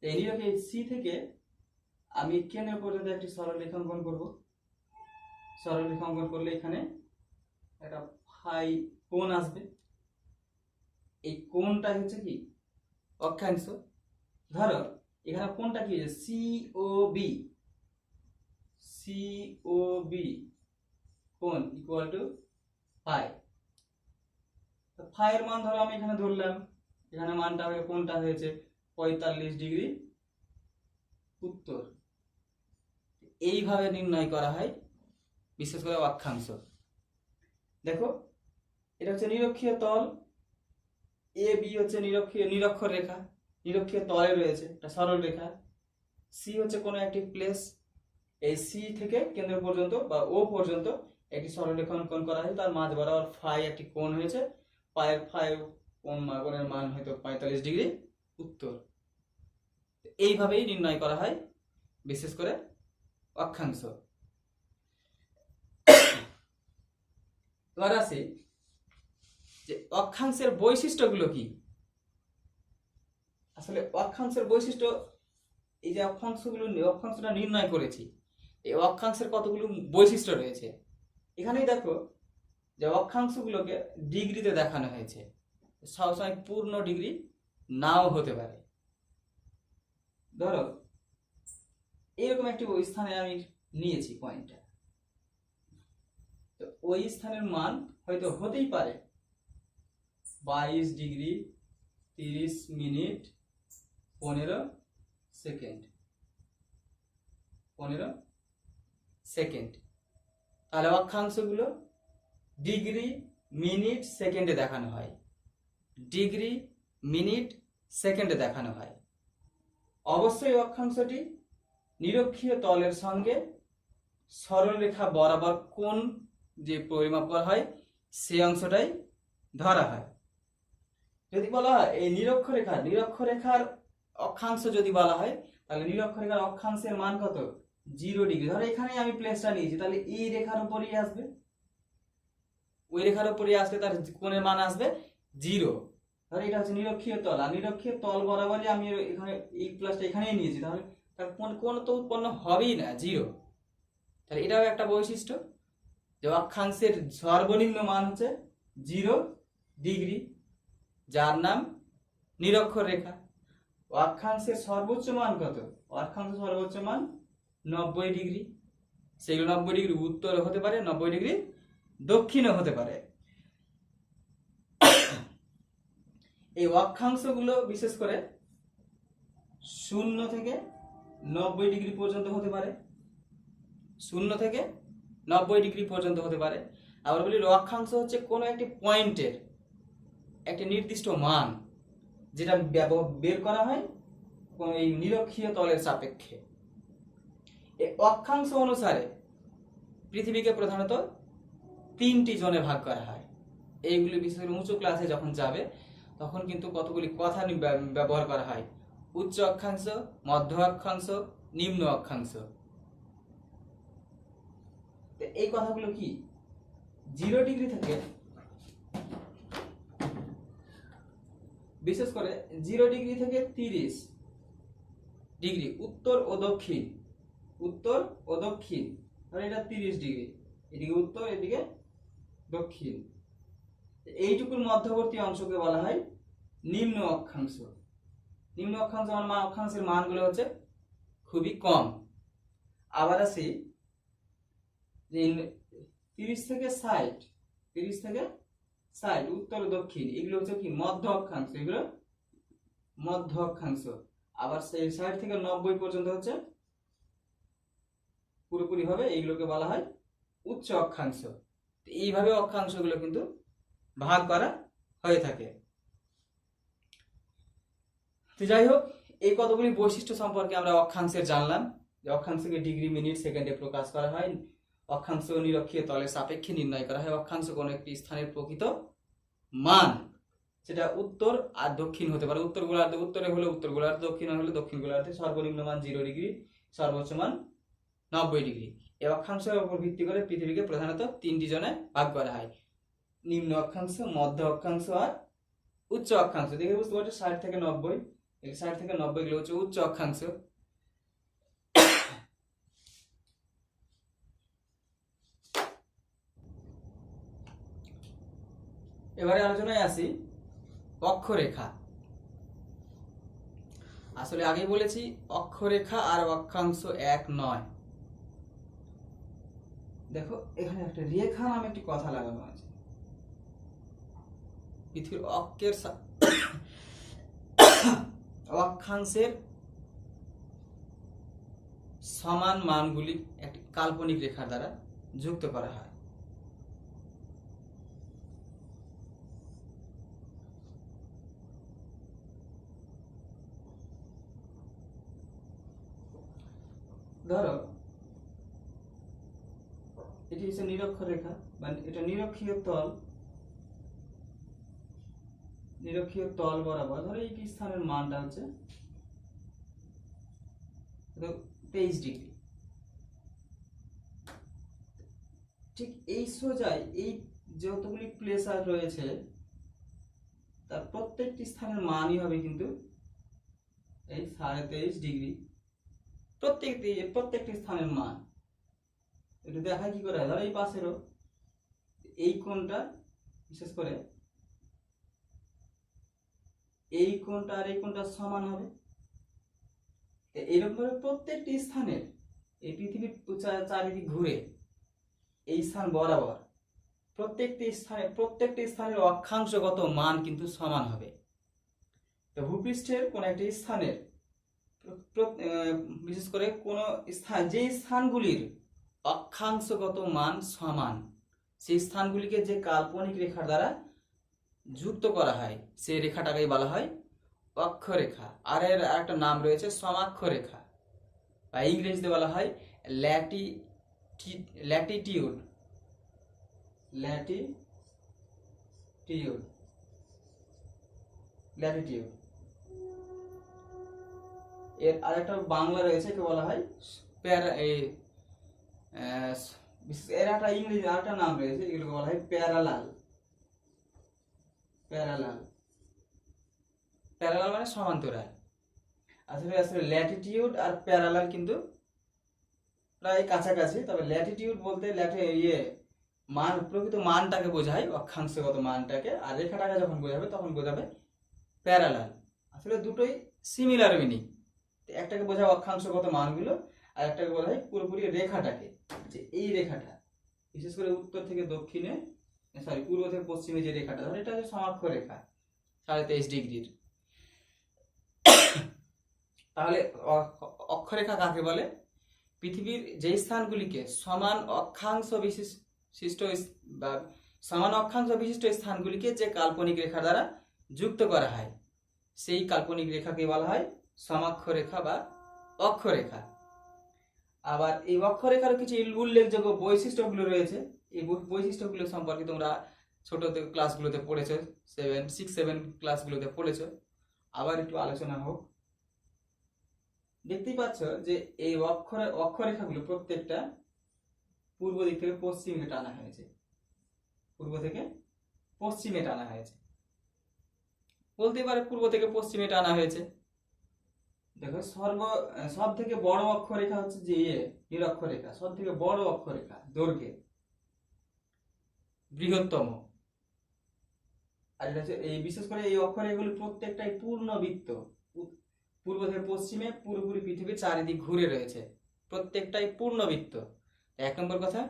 এই নিরক্ষীয় সি থেকে আমি কেন্দ্র পর্যন্ত একটি সরলরেখা অঙ্কন করব। সরলরেখা অঙ্কন করলে এখানে একটা ফাই কোণ আসবে। এই কোণটা হচ্ছে কি অক্ষাংশ। ধরো এখানে কোণটা কি হয়েছে সিওবি, সিওবি কোণ ইকুয়াল টু ফাই। তো ফাই এর মান ধরো আমি এখানে ধরলাম, এখানে মানটা হয়ে কোণটা হয়েছে 45 ডিগ্রি উত্তর। এইভাবে নির্ণয় করা হয় বিশেষ করে অক্ষাংশ। দেখো এটা হচ্ছে নিরক্ষীয় তল, এ বি হচ্ছে নিরক্ষর রেখা, নিরক্ষীয় তলে রয়েছে একটা সরল রেখা। সি হচ্ছে কোনো একটি প্লেস, এই সি থেকে কেন্দ্র পর্যন্ত বা ও পর্যন্ত একটি সরলরেখা অঙ্কন করা হয়। তার মাঝ বরাবর ফাই একটি কোণ হয়েছে, পায়ের ফাই কোণের মান হয়তো 45 ডিগ্রি উত্তর। এইভাবেই নির্ণয় করা হয় বিশেষ করে অক্ষাংশ। এবার আসি যে অক্ষাংশের বৈশিষ্ট্যগুলো কি। আসলে অক্ষাংশের বৈশিষ্ট্য, এই যে অক্ষাংশটা নির্ণয় করেছি, এই অক্ষাংশের কতগুলো বৈশিষ্ট্য রয়েছে। এখানেই দেখো যে অক্ষাংশগুলোকে ডিগ্রিতে দেখানো হয়েছে, সবসময় পূর্ণ ডিগ্রি নাও হতে পারে। ধরো এরকম একটি স্থানে আমি নিয়েছি পয়েন্টটা, তো ওই স্থানের মান হয়তো হতেই পারে 22 ডিগ্রি 30 মিনিট 15 সেকেন্ড, 15 সেকেন্ড। তাহলে অক্ষাংশগুলো ডিগ্রি মিনিট সেকেন্ডে দেখানো হয়, ডিগ্রি মিনিট সেকেন্ডে দেখানো হয়। অবশ্যই অক্ষাংশটি নিরক্ষীয় তলের সঙ্গে সরলরেখা বরাবর কোণ যে পরিমাপ করা হয় সেই অংশটাই ধরা হয়। যদি বলা হয় এই নিরক্ষরেখার অক্ষাংশ যদি বলা হয়, তাহলে নিরক্ষরেখার অক্ষাংশের মান কত 0 ডিগ্রি। ধরো এখানে আমি প্লেসটা নিয়েছি, তাহলে এই রেখার উপরই আসবে, ওই রেখার উপরই আসবে, তার কোণের মান আসবে 0। ধরো এটা হচ্ছে নিরক্ষীয় তল, আর নিরক্ষীয় তল বরাবরই আমি এখানে এই প্লাসটা এখানেই নিয়েছি, তাহলে তার কোণ তো উৎপন্ন হবেই না 0। তাহলে এটাও একটা বৈশিষ্ট্য যে অক্ষাংশের সর্বনিম্ন মান হচ্ছে 0 ডিগ্রি, যার নাম নিরক্ষর রেখা। অক্ষাংশের সর্বোচ্চ মান কত? অক্ষাংশের সর্বোচ্চ মান 90 ডিগ্রি। সেগুলো 90 ডিগ্রি উত্তর হতে পারে, 90 ডিগ্রি দক্ষিণও হতে পারে। এই অক্ষাংশগুলো বিশেষ করে 0 থেকে 90 ডিগ্রি পর্যন্ত হতে পারে, 0 থেকে 90 ডিগ্রি পর্যন্ত হতে পারে। আবার বলি অক্ষাংশ হচ্ছে কোনো একটি পয়েন্টের একটি নির্দিষ্ট মান, যেটা বের করা হয় এই নিরক্ষীয় তলের সাপেক্ষে। এই অক্ষাংশ অনুসারে পৃথিবীকে প্রধানত 3টি জোনে ভাগ করা হয়। এইগুলি বিশেষ করে উঁচু ক্লাসে যখন যাবে তখন কিন্তু কতগুলি কথা ব্যবহার করা হয়, উচ্চ অক্ষাংশ, মধ্য অক্ষাংশ, নিম্ন অক্ষাংশ। এই কথাগুলো কি 0 ডিগ্রি থেকে বিশেষ করে 0 ডিগ্রি থেকে 30 ডিগ্রি উত্তর ও দক্ষিণ, উত্তর ও দক্ষিণ। ধর এটা 30 ডিগ্রি, এদিকে উত্তর এদিকে দক্ষিণ। এইটুকুর মধ্যবর্তী অংশকে বলা হয় নিম্ন অক্ষাংশ। নিম্ন অক্ষাংশ অক্ষাংশের মানগুলো হচ্ছে খুবই কম। আবার আসি যে 30 থেকে 60, 30 থেকে 60 উত্তর দক্ষিণ, এগুলো হচ্ছে কি মধ্য অক্ষাংশ, এগুলো মধ্য অক্ষাংশ। আবার সেই 60 থেকে 90 পর্যন্ত হচ্ছে পুরোপুরি ভাবে এইগুলোকে বলা হয় উচ্চ অক্ষাংশ। এইভাবে অক্ষাংশগুলো কিন্তু ভাগ করা হয়ে থাকে। তো যাই হোক, এই কতগুলি বৈশিষ্ট্য সম্পর্কে আমরা অক্ষাংশের জানলাম, যে অক্ষাংশকে ডিগ্রি মিনিট সেকেন্ডে প্রকাশ করা হয়, অক্ষাংশ নিরক্ষীয় তলের সাপেক্ষে নির্ণয় করা হয়, অক্ষাংশ কোনো একটি স্থানের প্রকৃত মান, সেটা উত্তর আর দক্ষিণ হতে পারে। উত্তর গোলার্ধে উত্তরে হলে উত্তর গোলার্ধে, দক্ষিণে হলে দক্ষিণ গোলার্ধে। সর্বনিম্ন মান 0 ডিগ্রি, সর্বোচ্চ মান 90 ডিগ্রি। এই অক্ষাংশের উপর ভিত্তি করে পৃথিবীকে প্রধানত 3টি জোনে ভাগ করা হয়: নিম্ন অক্ষাংশ, মধ্য অক্ষাংশ আর উচ্চ অক্ষাংশ। দেখে বুঝতে পারছো 60 থেকে 90, 60 থেকে 90 গুলো হচ্ছে উচ্চ অক্ষাংশ। এবারে আলোচনায় আসি অক্ষরেখা। আসলে আগেই বলেছি অক্ষরেখা আর অক্ষাংশ এক নয়। দেখো এখানে একটা রেখা নামে একটি কথা লাগানো আছে। পৃথিবীর অক্ষাংশের সমান মানগুলি একটি কাল্পনিক রেখার দ্বারা যুক্ত করা হয়। ধরো এটি হচ্ছে নিরক্ষরেখা, মানে এটা নিরক্ষীয় তল বরাবর। ধরো এই স্থানের মানটা হচ্ছে 23 ডিগ্রি। ঠিক এই সোজাই এই যতগুলি প্লেসার রয়েছে তার প্রত্যেকটি স্থানের মানই হবে কিন্তু এই 23.5 ডিগ্রি। প্রত্যেকটি স্থানের মান একটু দেখা কি করে। ধরো এই পাশেরও এই কোণটা, বিশেষ করে এই কোণটা আর এই কোণটা সমান হবে। এরকম ভাবে প্রত্যেকটি স্থানের, এই পৃথিবীর চারিদিক ঘুরে এই স্থান বরাবর প্রত্যেকটি স্থানের অক্ষাংশগত মান কিন্তু সমান হবে। তো ভূপৃষ্ঠের কোন একটি স্থানের বিশেষ করে কোন স্থান, যে স্থানগুলির অক্ষাংশগত মান সমান, সেই স্থানগুলিকে যে কাল্পনিক রেখার দ্বারা যুক্ত করা হয় সেই রেখাটাকেই বলা হয় অক্ষরেখা। আর এর একটা নাম রয়েছে সমাক্ষরেখা, বা ইংরেজিতে বলা হয় ল্যাটিটিউড। এর আরেকটা বাংলা রয়েছে, একে বলা হয় এর একটা ইংরেজি আরেকটা নাম রয়েছে, এগুলোকে বলা হয় প্যারালাল। মানে সমান্তরাল। আসলে ল্যাটিটিউড আর প্যারালাল কিন্তু প্রায় কাছাকাছি। তবে ল্যাটিটিউড বলতে মান, প্রকৃত মানটাকে বোঝায়, অক্ষাংশগত মানটাকে, আর রেখাটাকে যখন বোঝাবে তখন বোঝাবে প্যারালাল। আসলে দুটোই সিমিলার মিনিং। একটাকে বোঝায় অক্ষাংশগত মানগুলো, আর একটাকে বলা হয় পুরোপুরি রেখাটাকে, যে এই রেখাটা বিশেষ করে উত্তর থেকে দক্ষিণে, পূর্ব থেকে পশ্চিমে যে রেখাটা, ধরো এটা হচ্ছে সমাক্ষ রেখা 23.5 ডিগ্রির। তাহলে অক্ষরেখা কাকে বলে? পৃথিবীর যে স্থানগুলিকে সমান অক্ষাংশ বিশিষ্ট স্থানগুলিকে যে কাল্পনিক রেখা দ্বারা যুক্ত করা হয় সেই কাল্পনিক রেখাকে বলা হয় সমাক্ষরেখা বা অক্ষরেখা। আবার এই অক্ষরেখার কিছু উল্লেখযোগ্য বৈশিষ্ট্যগুলো রয়েছে। এই বৈশিষ্ট্যগুলো সম্পর্কে তোমরা ছোট ক্লাসগুলোতে পড়েছো, 6-7 ক্লাসগুলোতে পড়েছো। আবার একটু আলোচনা হোক। দেখতেই পাচ্ছ যে এই অক্ষরেখাগুলো প্রত্যেকটা পূর্ব দিক থেকে পশ্চিমে টানা হয়েছে। বলতে পারে পূর্ব থেকে পশ্চিমে টানা হয়েছে। দেখো সব থেকে বড় অক্ষরেখা হচ্ছে যে নিরক্ষরেখা, সব থেকে বড় অক্ষরেখা, দৈর্ঘ্যে বৃহত্তম। আর এটা হচ্ছে এই বিশেষ করে এই অক্ষরেখাগুলি প্রত্যেকটাই পূর্ণবৃত্ত, পূর্ব থেকে পশ্চিমে পুরোপুরি পৃথিবীর চারিদিক ঘুরে রয়েছে, প্রত্যেকটাই পূর্ণবৃত্ত। 1 নম্বর কথা,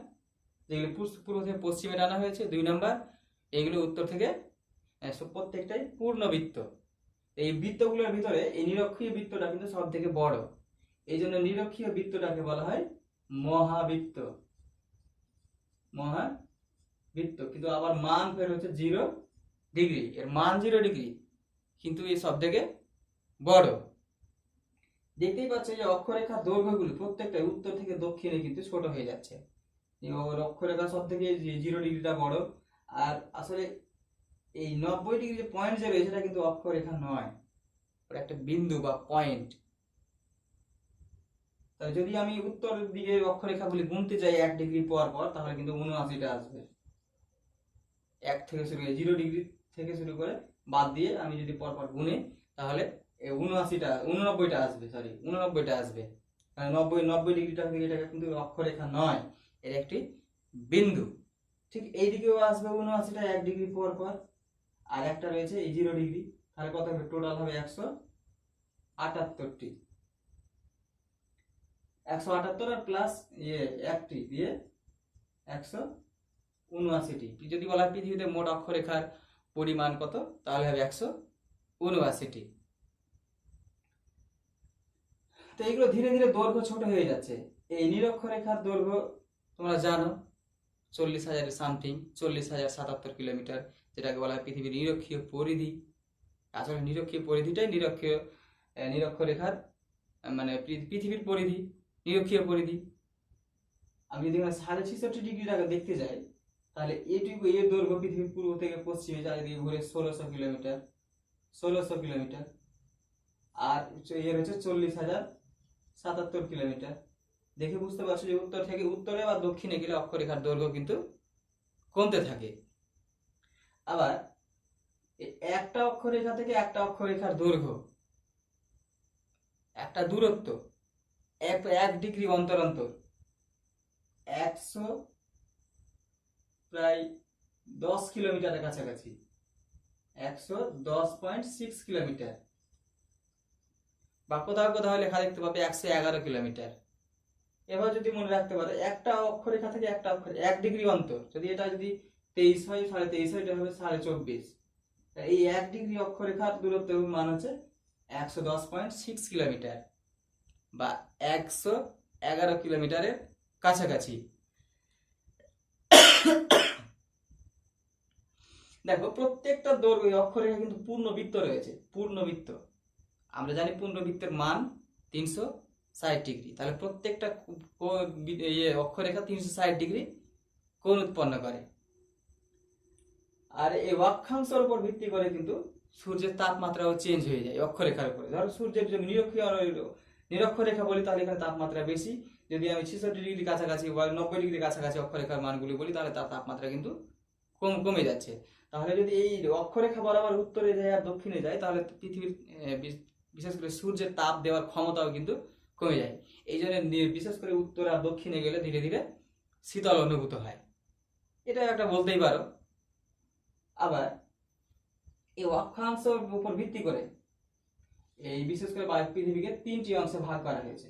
যেগুলো পূর্ব থেকে পশ্চিমে টানা হয়েছে। 2 নম্বর, এগুলো উত্তর থেকে, প্রত্যেকটাই পূর্ণবৃত্ত। এই বৃত্তগুলোর ভিতরে এই নিরক্ষীয় বৃত্তটা কিন্তু সব থেকে বড়। এই জন্য নিরক্ষীয় বৃত্তটাকে বলা হয় মহাবৃত্ত। কিন্তু আবার মান ফের হচ্ছে 0 ডিগ্রি। এর মান 0 ডিগ্রি, কিন্তু এই সব থেকে বড়। দেখতেই পাচ্ছ যে অক্ষরেখার দৈর্ঘ্যগুলি প্রত্যেকটা উত্তর থেকে দক্ষিণে কিন্তু ছোট হয়ে যাচ্ছে। অক্ষরেখা সব থেকে 0 ডিগ্রিটা বড়। আর আসলে এই 90 ডিগ্রি যে পয়েন্ট যে রয়েছে সেটা কিন্তু অক্ষরেখা নয়, ওটা একটা বিন্দু বা পয়েন্ট। তাহলে যদি আমি উত্তর দিকে অক্ষরেখাগুলি গুনতে যাই 1 ডিগ্রি পর পর, তাহলে কিন্তু 79টা আসবে। 1 থেকে শুরু করে 0 ডিগ্রি থেকে শুরু করে বাদ দিয়ে আমি যদি পর পর গুনি, তাহলে 89টা আসবে, 89টা আসবে। 90 ডিগ্রিটা থেকে এটা কিন্তু অক্ষরেখা নয়, এর একটি বিন্দু। ঠিক এইদিকেও আসবে 79টা 1 ডিগ্রি পর পর, আর একটা রয়েছে এই 0 ডিগ্রি। তাহলে কত হবে? টোটাল হবে 178টি। 178 আর প্লাস একটি দিয়ে 179টি। যদি বলা হয় পৃথিবীতে মোট অক্ষরেখার পরিমাণ কত, তাহলে হবে 179টি। তো এইগুলো ধীরে ধীরে দৈর্ঘ্য ছোট হয়ে যাচ্ছে। এই নিরক্ষরেখার দৈর্ঘ্য তোমরা জানো 40,000 সামথিং, 40,077 কিলোমিটার, যেটাকে বলা হয় পৃথিবীর নিরক্ষীয় পরিধি। আসলে নিরক্ষীয় পরিধিটাই নিরক্ষরেখার মানে পৃথিবীর পরিধি, নিরক্ষীয় পরিধি। আমি যদি 66.5 ডিগ্রিটাকে দেখতে যাই, তাহলে এটুকু এর দৈর্ঘ্য পৃথিবীর পূর্ব থেকে পশ্চিমে চারিদিকে ঘুরে 1600 কিলোমিটার, 1600 কিলোমিটার। আর এর হচ্ছে 40,077 কিলোমিটার। দেখে বুঝতে পারছো যে উত্তর থেকে উত্তরে বা দক্ষিণে গেলে অক্ষরেখার দৈর্ঘ্য কিন্তু কমতে থাকে। আবার একটা অক্ষরেখা থেকে একটা অক্ষরেখার দৈর্ঘ্য, একটা দূরত্ব 1 ডিগ্রি অন্তর অন্তর 100 প্রায় 10 কিলোমিটারের কাছাকাছি, 110.6 কিলোমিটার, বা কোথাও কোথাও লেখা দেখতে পাবে 111 কিলোমিটার। এবার যদি মনে রাখতে পারো একটা অক্ষরেখা থেকে একটা অক্ষর 1 ডিগ্রি অন্তর, যদি এটা যদি 23 হয়, 23.5 হয়, এটা হবে 24.5। এই 1 ডিগ্রি অক্ষরেখার দূরত্বের মান হচ্ছে 110.6 কিলোমিটার বা 111 কিলোমিটারের কাছাকাছি। দেখো প্রত্যেকটা দৈর্ঘ্য অক্ষরেখা কিন্তু পূর্ণবৃত্ত রয়েছে, পূর্ণবৃত্ত। আমরা জানি পূর্ণবৃত্তের মান 360 ডিগ্রি। তাহলে প্রত্যেকটা অক্ষরেখা 360 ডিগ্রি কোণ উৎপন্ন করে। আর এই অক্ষাংশের উপর ভিত্তি করে কিন্তু সূর্যের তাপমাত্রাও চেঞ্জ হয়ে যায় অক্ষরেখার উপরে। ধরো সূর্যের যদি নিরক্ষরেখা বলি, তাহলে এখানে তাপমাত্রা বেশি। যদি আমি 66 ডিগ্রি কাছাকাছি বা 90 ডিগ্রি কাছাকাছি অক্ষরেখার মানগুলি বলি, তাহলে তার তাপমাত্রা কিন্তু কমে যাচ্ছে। তাহলে যদি এই অক্ষরেখা বরাবর উত্তরে যায় আর দক্ষিণে যায়, তাহলে পৃথিবীর বিশেষ করে সূর্যের তাপ দেওয়ার ক্ষমতাও কিন্তু কমে যায়। এই জন্য বিশেষ করে উত্তর আর দক্ষিণে গেলে ধীরে ধীরে শীতল অনুভূত হয়, এটা একটা বলতেই পারো। আবার এই অক্ষাংশের উপর ভিত্তি করে এই বিশেষ করে পৃথিবীকে 3টি অংশে ভাগ করা হয়েছে।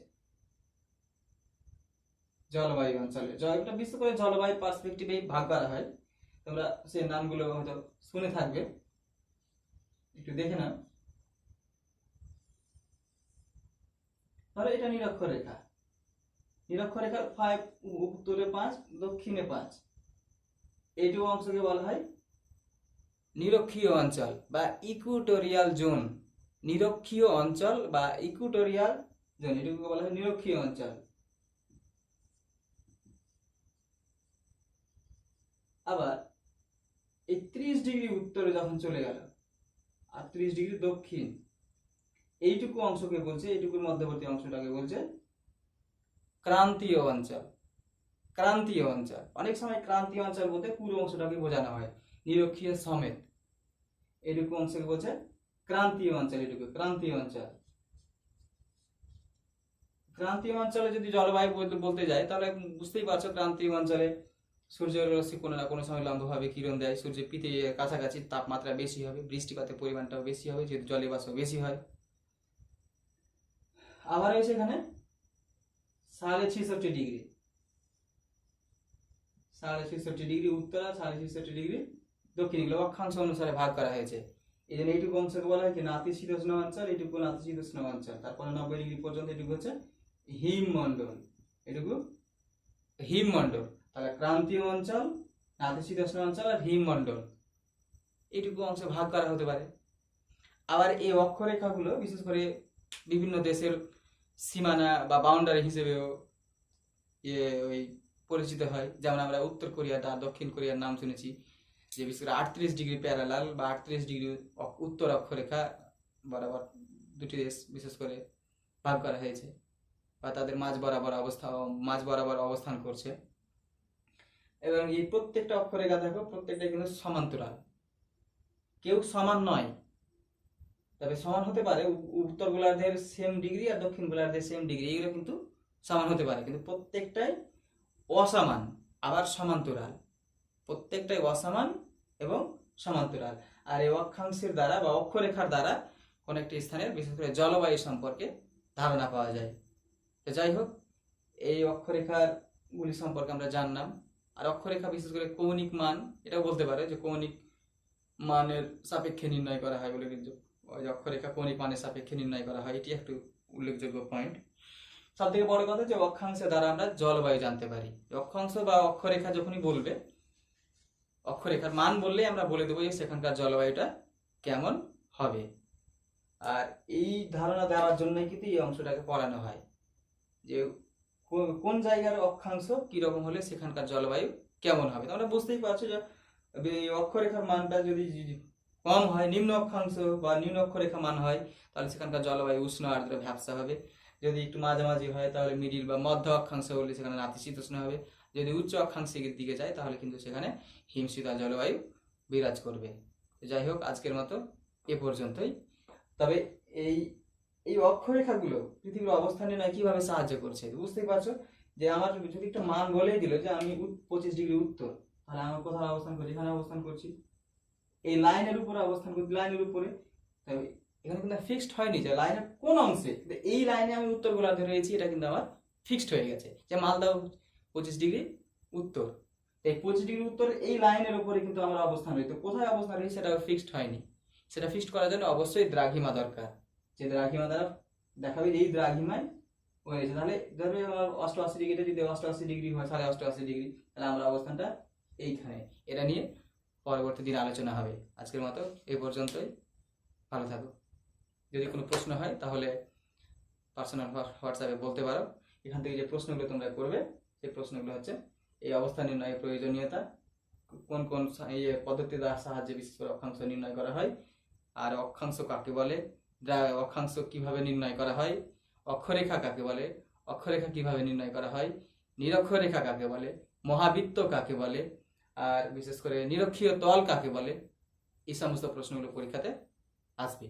জলবায়ু অঞ্চলে, এটা বিশেষ করে জলবায়ু পার্সপেক্টিভে ভাগ করা হয়। তোমরা সেই নামগুলো হয়তো শুনে থাকবে, একটু দেখে নাও। ধরো এটা নিরক্ষরেখা, নিরক্ষরেখার 5 উত্তরে 5 দক্ষিণে 5, এইটুকু অংশকে বলা হয় নিরক্ষীয় অঞ্চল বা ইকুটোরিয়াল জোন। নিরক্ষীয় অঞ্চল বা ইকুটোরিয়াল জোন, এটুকু বলা হয় নিরক্ষীয় অঞ্চল। আবার এই 30 ডিগ্রি উত্তরে যখন চলে গেল আর 30 ডিগ্রি দক্ষিণ, এইটুকু অংশকে বলছে, এইটুকুর মধ্যবর্তী অংশটাকে বলছে ক্রান্তীয় অঞ্চল। ক্রান্তীয় অঞ্চল, অনেক সময় ক্রান্তীয় অঞ্চল বলতে পুরো অংশটাকে বোঝানো হয়, নিরক্ষীয় সমেত। এইটুকু অংশকে বলছে ক্রান্তীয় অঞ্চল, এটুকু ক্রান্তীয় অঞ্চল। ক্রান্তীয় অঞ্চলে যদি জলবায়ু বলতে যাই, তাহলে বুঝতেই পারছো ক্রান্তীয় অঞ্চলে সূর্যের রশ্মি কোনো না কোনো সময় লম্বভাবে কিরণ দেয়, সূর্যের পৃথিবীর কাছাকাছি তাপমাত্রা বেশি হবে, বৃষ্টিপাতের পরিমাণটাও বেশি হবে, যেহেতু জলীয় বাষ্প বেশি হয়। আবার রয়েছে এখানে 66.5 ডিগ্রি, 66.5 ডিগ্রি উত্তর আর 66.5 ডিগ্রি দক্ষিণ, এগুলো অক্ষাংশ অনুসারে ভাগ করা হয়েছে। এই জন্য এইটুকু অংশকে বলা হয় কি নাতিশীতোষ্ণ অঞ্চল, এইটুকু নাতিশীতোষ্ণ অঞ্চল। তারপরে 90 ডিগ্রি পর্যন্ত এটুকু হচ্ছে হিমমণ্ডল, এটুকু হিমমণ্ডল। তাহলে ক্রান্তীয় অঞ্চল, নাতিশীতোষ্ণ অঞ্চল আর হিমমণ্ডল, এইটুকু অংশে ভাগ করা হতে পারে। আবার এই অক্ষরেখাগুলো বিশেষ করে বিভিন্ন দেশের সীমানা বা বাউন্ডারি হিসেবেও ওই পরিচিত হয়। যেমন আমরা উত্তর কোরিয়াটা দক্ষিণ কোরিয়ার নাম শুনেছি, যে বিশেষ করে 38 ডিগ্রি প্যারালাল বা 38 ডিগ্রি উত্তর অক্ষরেখা বরাবর দুটি দেশ বিশেষ করে ভাগ করা হয়েছে বা তাদের মাঝ বরাবর অবস্থান করছে। এবং এই প্রত্যেকটা অক্ষরেখা দেখো প্রত্যেকটা কিন্তু সমান্তরাল, কেউ সমান নয়, তবে সমান হতে পারে উত্তর গোলার্ধের সেম ডিগ্রি আর দক্ষিণ গোলার্ধের সেম ডিগ্রি, এগুলো কিন্তু সমান হতে পারে, কিন্তু প্রত্যেকটাই অসমান আবার সমান্তরাল, প্রত্যেকটাই অসমান এবং সমান্তরাল। আর এই অক্ষাংশের দ্বারা বা অক্ষরেখার দ্বারা কোন একটি স্থানের বিশেষ করে জলবায়ু সম্পর্কে ধারণা পাওয়া যায়। তো যাই হোক, এই অক্ষরেখার গুলি সম্পর্কে আমরা জানলাম। আর অক্ষরেখা বিশেষ করে কৌণিক মান, এটাও বলতে পারে যে কৌণিক মানের সাপেক্ষে নির্ণয় করা হয় বলে, কিন্তু ওই অক্ষরেখা কৌণিক মানের সাপেক্ষে নির্ণয় করা হয়, এটি একটু উল্লেখযোগ্য পয়েন্ট। সব থেকে বড় কথা যে অক্ষাংশের দ্বারা আমরা জলবায়ু জানতে পারি। অক্ষাংশ বা অক্ষরেখা যখনই বলবে, অক্ষরেখার মান বললেই আমরা বলে দেবো যে সেখানকার জলবায়ুটা কেমন হবে। আর এই ধারণা দেওয়ার জন্যই কিন্তু এই অংশটাকে পড়ানো হয় যে কোন জায়গার অক্ষাংশ কিরকম হলে সেখানকার জলবায়ু কেমন হবে। তোমরা বুঝতেই পারছো যে অক্ষরেখার মানটা যদি কম হয়, নিম্ন অক্ষাংশ বা নিম্ন অক্ষরেখা মান হয়, তাহলে সেখানকার জলবায়ু উষ্ণ আর্দ্র ভ্যাপসা হবে। যদি একটু মাঝামাঝি হয় তাহলে মিডিল বা মধ্য অক্ষাংশ হলে সেখানে নাতিশীতোষ্ণ হবে। যদি উচ্চ অক্ষাংশের দিকে যায় তাহলে কিন্তু সেখানে হিমশীতল জলবায়ু বিরাজ করবে। যাই হোক, আজকের মতো এ পর্যন্তই। তবে এই এই অক্ষরেখাগুলো পৃথিবীর অবস্থান নির্ণয় কিভাবে সাহায্য করছে বুঝতেই পারছো। যে আমার যদি একটা মান বলেই দিল যে আমি 25 ডিগ্রি উত্তর, তাহলে আমার কোথায় অবস্থান করছি, এখানে অবস্থান করছি, এই লাইনের উপরে অবস্থান করছি, লাইনের উপরে। তবে এখানে কিন্তু ফিক্সড হয়নি যে লাইনের কোন অংশে, এই লাইনে আমি উত্তর গোলার্ধে রয়েছি, এটা কিন্তু আমার ফিক্সড হয়ে গেছে যে মালদা 25 ডিগ্রি উত্তর। এই 25 ডিগ্রি উত্তর এই লাইনের উপরে কিন্তু আমার অবস্থান রয়েছে, কোথায় অবস্থান রয়েছে সেটা ফিক্সড হয়নি। সেটা ফিক্সড করার জন্য অবশ্যই দ্রাঘিমা দরকার, যে দ্রাঘিমা দ্বারা দেখাবে যে এই দ্রাঘিমায় হয়েছে। তাহলে ধরবে আমার 88 ডিগ্রিতে যদি 88 ডিগ্রি হয়, 88.5 ডিগ্রি, তাহলে আমার অবস্থানটা এইখানে। এটা নিয়ে পরবর্তী দিন আলোচনা হবে। আজকের মতো এই পর্যন্তই। ভালো থাকো। যদি কোনো প্রশ্ন হয় তাহলে পার্সোনাল হোয়াটসঅ্যাপে বলতে পারো। এখান থেকে যে প্রশ্নগুলো তোমরা করবে সেই প্রশ্নগুলো হচ্ছে এই অবস্থা নির্ণয়ের প্রয়োজনীয়তা, কোন কোন পদ্ধতির সাহায্যে বিশেষ করে অক্ষাংশ নির্ণয় করা হয়, আর অক্ষাংশ কাকে বলে, অক্ষাংশ কিভাবে নির্ণয় করা হয়, অক্ষরেখা কাকে বলে, অক্ষরেখা কিভাবে নির্ণয় করা হয়, নিরক্ষরেখা কাকে বলে, মহাবৃত্ত কাকে বলে, আর বিশেষ করে নিরক্ষীয় তল কাকে বলে, এই সমস্ত প্রশ্নগুলো পরীক্ষাতে আসবে।